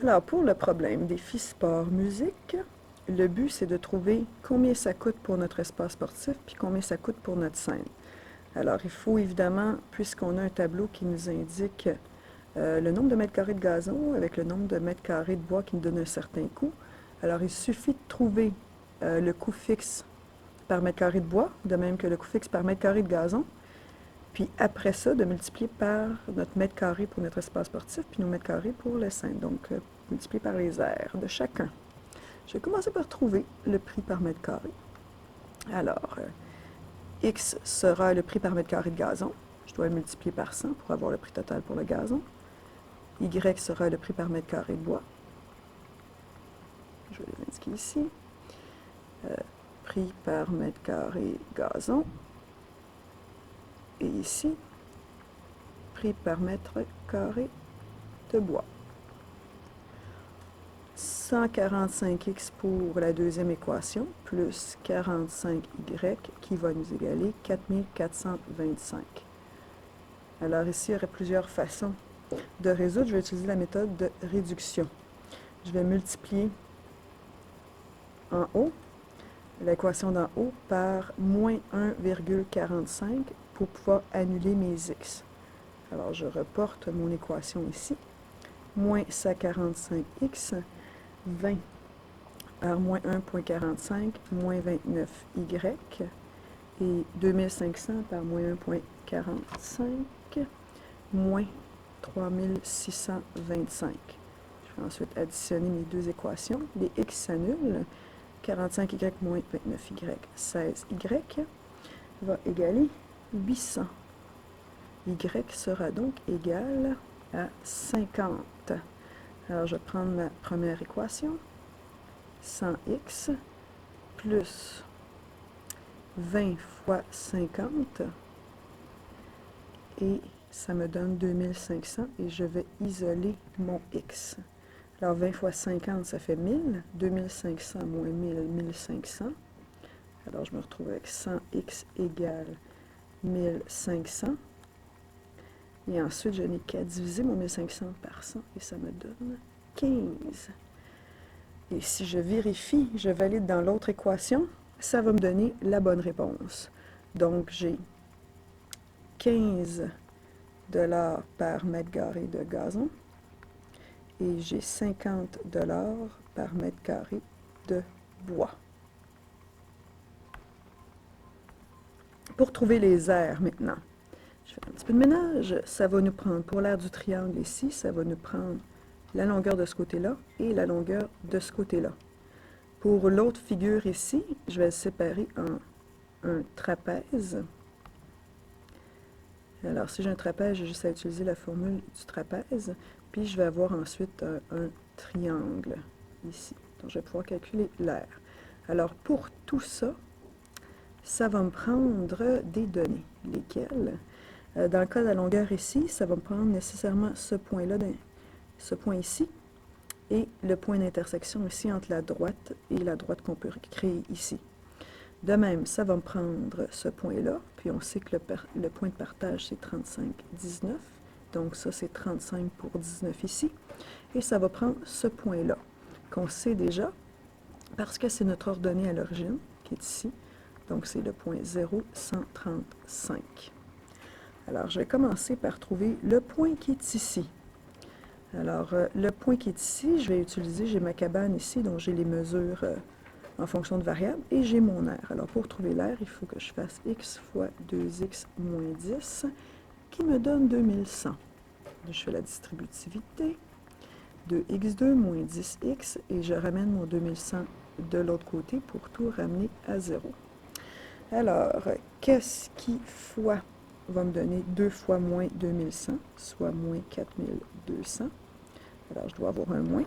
Alors, pour le problème défi sport musique, le but, c'est de trouver combien ça coûte pour notre espace sportif, puis combien ça coûte pour notre scène. Alors, il faut évidemment, puisqu'on a un tableau qui nous indique le nombre de mètres carrés de gazon avec le nombre de mètres carrés de bois qui nous donne un certain coût, alors il suffit de trouver le coût fixe par mètre carré de bois, de même que le coût fixe par mètre carré de gazon, puis après ça, de multiplier par notre mètre carré pour notre espace sportif, puis nos mètres carrés pour le scène. Donc, multiplier par les aires de chacun. Je vais commencer par trouver le prix par mètre carré. Alors, X sera le prix par mètre carré de gazon. Je dois le multiplier par 100 pour avoir le prix total pour le gazon. Y sera le prix par mètre carré de bois. Je vais l'indiquer ici. Prix par mètre carré gazon. Et ici, prix par mètre carré de bois. 145x pour la deuxième équation, plus 45y qui va nous égaler 4425. Alors ici, il y aurait plusieurs façons de résoudre. Je vais utiliser la méthode de réduction. Je vais multiplier en haut, l'équation d'en haut, par moins 1,45 pour pouvoir annuler mes x. Alors je reporte mon équation ici. Moins 145x, 20 par moins 1,45, moins 29y, et 2500 par moins 1,45, moins 3625. Je vais ensuite additionner mes deux équations. Les x s'annulent. 45y moins 29y, 16y, va égaler 800. Y sera donc égal à 50. Alors, je vais prendre ma première équation, 100x plus 20 fois 50, et ça me donne 2500, et je vais isoler mon x. Alors, 20 fois 50, ça fait 1000. 2500 moins 1000, 1500. Alors, je me retrouve avec 100x égale 1500. Et ensuite, je n'ai qu'à diviser mon 1500 par 100 et ça me donne 15. Et si je vérifie, je valide dans l'autre équation, ça va me donner la bonne réponse. Donc, j'ai 15 $ par mètre carré de gazon et j'ai 50 $ par mètre carré de bois. Pour trouver les aires maintenant, je fais un petit peu de ménage. Ça va nous prendre, pour l'aire du triangle ici, ça va nous prendre la longueur de ce côté-là et la longueur de ce côté-là. Pour l'autre figure ici, je vais le séparer en un trapèze. Alors, si j'ai un trapèze, j'ai juste à utiliser la formule du trapèze. Puis, je vais avoir ensuite un triangle ici. Donc, je vais pouvoir calculer l'aire. Alors, pour tout ça, ça va me prendre des données. Lesquelles? Dans le cas de la longueur ici, ça va me prendre nécessairement ce point-là, ce point ici, et le point d'intersection ici entre la droite et la droite qu'on peut créer ici. De même, ça va me prendre ce point-là, puis on sait que le point de partage, c'est 35, 19. Donc ça, c'est 35 pour 19 ici. Et ça va prendre ce point-là, qu'on sait déjà, parce que c'est notre ordonnée à l'origine, qui est ici. Donc c'est le point 0, 135. Alors, je vais commencer par trouver le point qui est ici. Alors, le point qui est ici, je vais utiliser, j'ai ma cabane ici, donc j'ai les mesures en fonction de variables, et j'ai mon aire. Alors, pour trouver l'aire, il faut que je fasse x fois 2x moins 10, qui me donne 2100. Je fais la distributivité, 2x2 moins 10x, et je ramène mon 2100 de l'autre côté pour tout ramener à 0. Alors, qu'est-ce qui fois va me donner 2 fois moins 2100, soit moins 4200. Alors, je dois avoir un moins.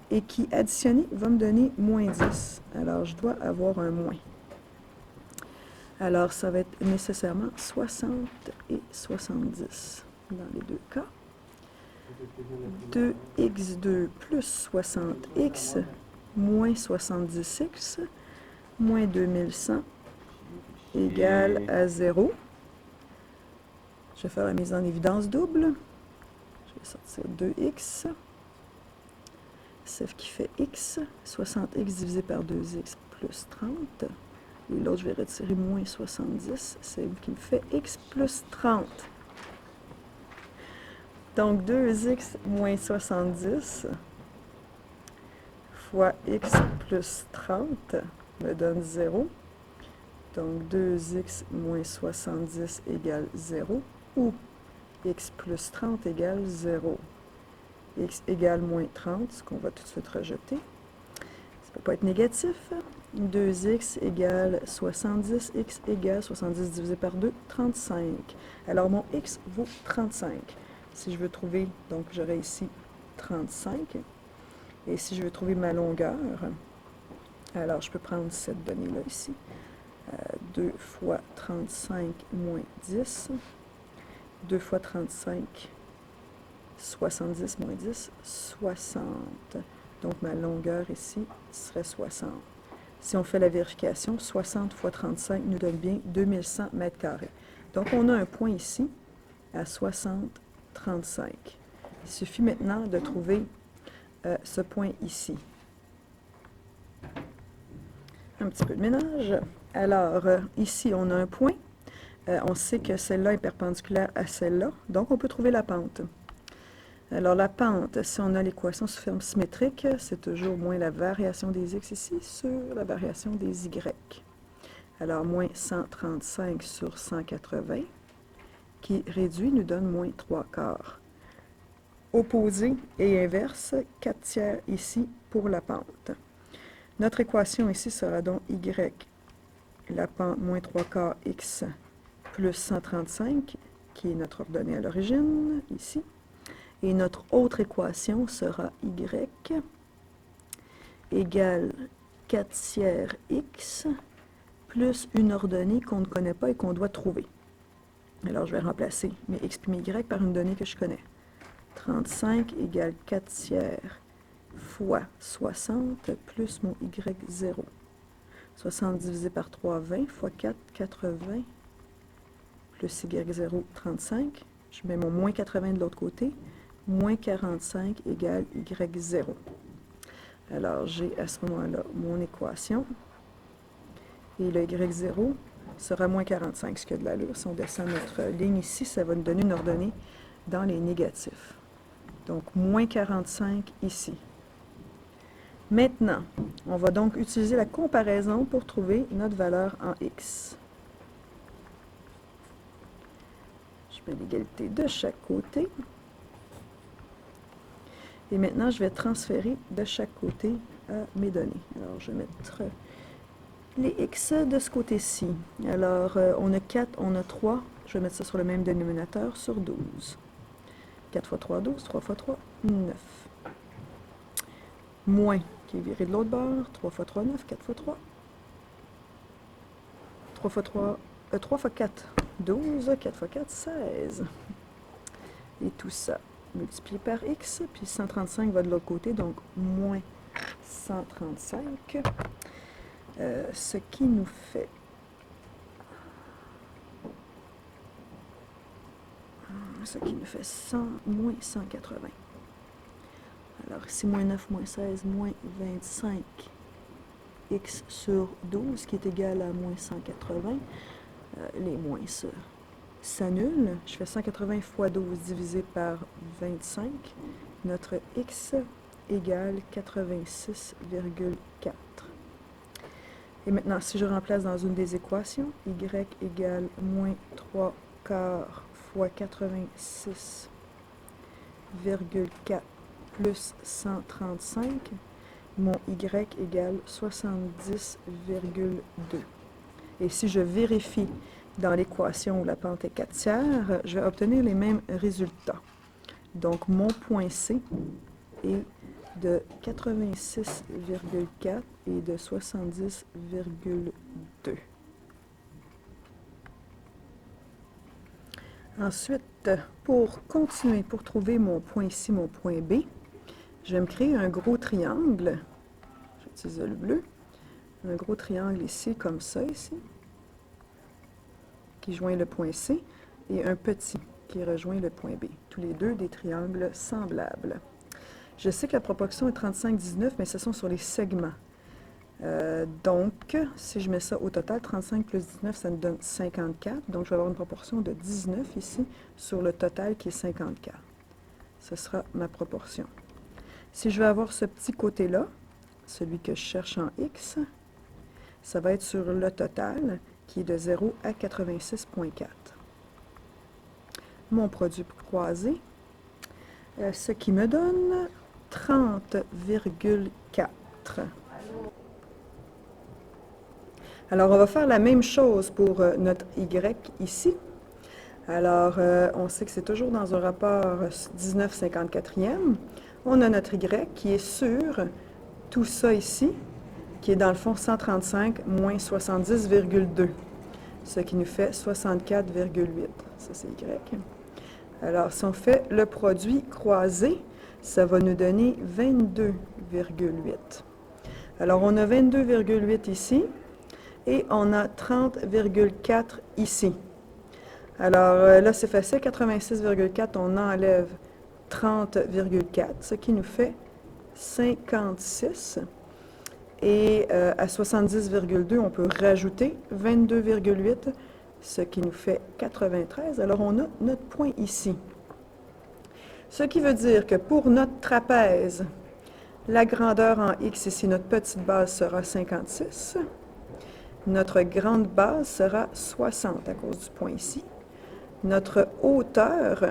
Et qui, additionné, va me donner moins 10. Alors, je dois avoir un moins. Alors, ça va être nécessairement 60 et 70 dans les deux cas. 2x2 plus 60x moins 70x moins 2100 égale à 0. Je vais faire la mise en évidence double. Je vais sortir 2x ce qui fait x, 60x divisé par 2x plus 30. Et l'autre, je vais retirer moins 70, c'est qui me fait x plus 30. Donc 2x moins 70 fois x plus 30 me donne 0. Donc 2x moins 70 égale 0, ou x plus 30 égale 0. X égale moins 30, ce qu'on va tout de suite rejeter. Ça ne peut pas être négatif. 2x égale 70, x égale 70 divisé par 2, 35. Alors mon x vaut 35. Si je veux trouver, donc j'aurai ici 35. Et si je veux trouver ma longueur, alors je peux prendre cette donnée-là ici. 2 fois 35 moins 10. 2 fois 35, 70 moins 10, 60. Donc ma longueur ici serait 60. Si on fait la vérification, 60 fois 35 nous donne bien 2100 mètres carrés. Donc on a un point ici à 60, 35. Il suffit maintenant de trouver ce point ici. Un petit peu de ménage. Alors, ici, on a un point. On sait que celle-là est perpendiculaire à celle-là, donc on peut trouver la pente. Alors, la pente, si on a l'équation sous forme symétrique, c'est toujours moins la variation des x ici sur la variation des y. Alors, moins 135 sur 180, qui réduit, nous donne moins 3/4. Opposé et inverse, 4 tiers ici pour la pente. Notre équation ici sera donc y, la pente moins 3/4 x plus 135, qui est notre ordonnée à l'origine, ici. Et notre autre équation sera y égale 4 tiers x plus une ordonnée qu'on ne connaît pas et qu'on doit trouver. Alors, je vais remplacer mes x et mes y par une donnée que je connais. 35 égale 4 tiers fois 60 plus mon y0. 60 divisé par 3, 20 fois 4, 80 plus y0, 35. Je mets mon moins 80 de l'autre côté. Moins 45 égale y0. Alors, j'ai à ce moment-là mon équation. Et le y0 sera moins 45, ce qui a de l'allure. Si on descend notre ligne ici, ça va nous donner une ordonnée dans les négatifs. Donc, moins 45 ici. Maintenant, on va donc utiliser la comparaison pour trouver notre valeur en x. Je mets l'égalité de chaque côté. Et maintenant, je vais transférer de chaque côté mes données. Alors, je vais mettre les x de ce côté-ci. Alors, on a 4, on a 3. Je vais mettre ça sur le même dénominateur, sur 12. 4 fois 3, 12. 3 fois 3, 9. Moins, qui est viré de l'autre bord. 3 fois 3, 9. 4 fois 3. 3 fois 3, 3 fois 4, 12. 4 fois 4, 16. Et tout ça multiplié par x, puis 135 va de l'autre côté, donc moins 135, ce qui nous fait moins 180. Alors ici, moins 9, moins 16, moins 25, x sur 12, qui est égal à moins 180. Les moins s'annulent. Je fais 180 fois 12 divisé par 25. Notre x égale 86,4. Et maintenant, si je remplace dans une des équations, y égale moins 3/4 fois 86,4 plus 135, mon y égale 70,2. Et si je vérifie dans l'équation où la pente est 4 tiers, je vais obtenir les mêmes résultats. Donc, mon point C est de 86,4 et de 70,2. Ensuite, pour continuer, pour trouver mon point ici, mon point B, je vais me créer un gros triangle. J'utilise le bleu. Un gros triangle ici, comme ça, ici, qui joint le point C, et un petit qui rejoint le point B. Tous les deux des triangles semblables. Je sais que la proportion est 35-19, mais ce sont sur les segments. Donc, si je mets ça au total, 35 plus 19, ça me donne 54. Donc, je vais avoir une proportion de 19 ici sur le total qui est 54. Ce sera ma proportion. Si je veux avoir ce petit côté-là, celui que je cherche en X, ça va être sur le total qui est de 0 à 86,4. Mon produit croisé, ce qui me donne 30,4. Alors, on va faire la même chose pour notre Y ici. Alors, on sait que c'est toujours dans un rapport 19/54e. On a notre Y qui est sur tout ça ici, qui est dans le fond 135 moins 70,2, ce qui nous fait 64,8. Ça, c'est Y. Alors, si on fait le produit croisé, ça va nous donner 22,8. Alors, on a 22,8 ici et on a 30,4 ici. Alors, là, c'est facile. 86,4, on enlève 30,4, ce qui nous fait 56. Et à 70,2, on peut rajouter 22,8, ce qui nous fait 93. Alors, on a notre point ici. Ce qui veut dire que pour notre trapèze, la grandeur en X ici, notre petite base sera 56. Notre grande base sera 60 à cause du point ici. Notre hauteur,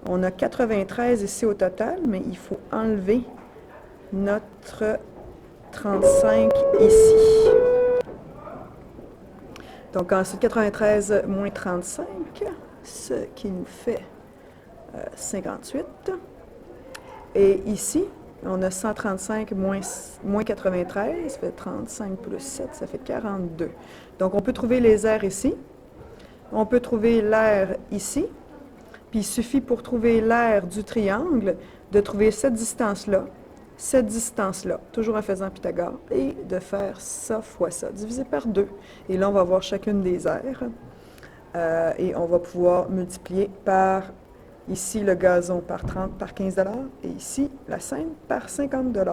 on a 93 ici au total, mais il faut enlever notre 35 ici. Donc ensuite 93 moins 35, ce qui nous fait 58. Et ici, on a 135 moins 93, ça fait 35 plus 7, ça fait 42. Donc on peut trouver les aires ici. On peut trouver l'aire ici. Puis il suffit pour trouver l'aire du triangle de trouver cette distance-là, toujours en faisant Pythagore, et de faire ça fois ça, divisé par 2. Et là, on va voir chacune des aires. Et on va pouvoir multiplier par, ici, le gazon par 15 $ et ici, la scène par 50 $.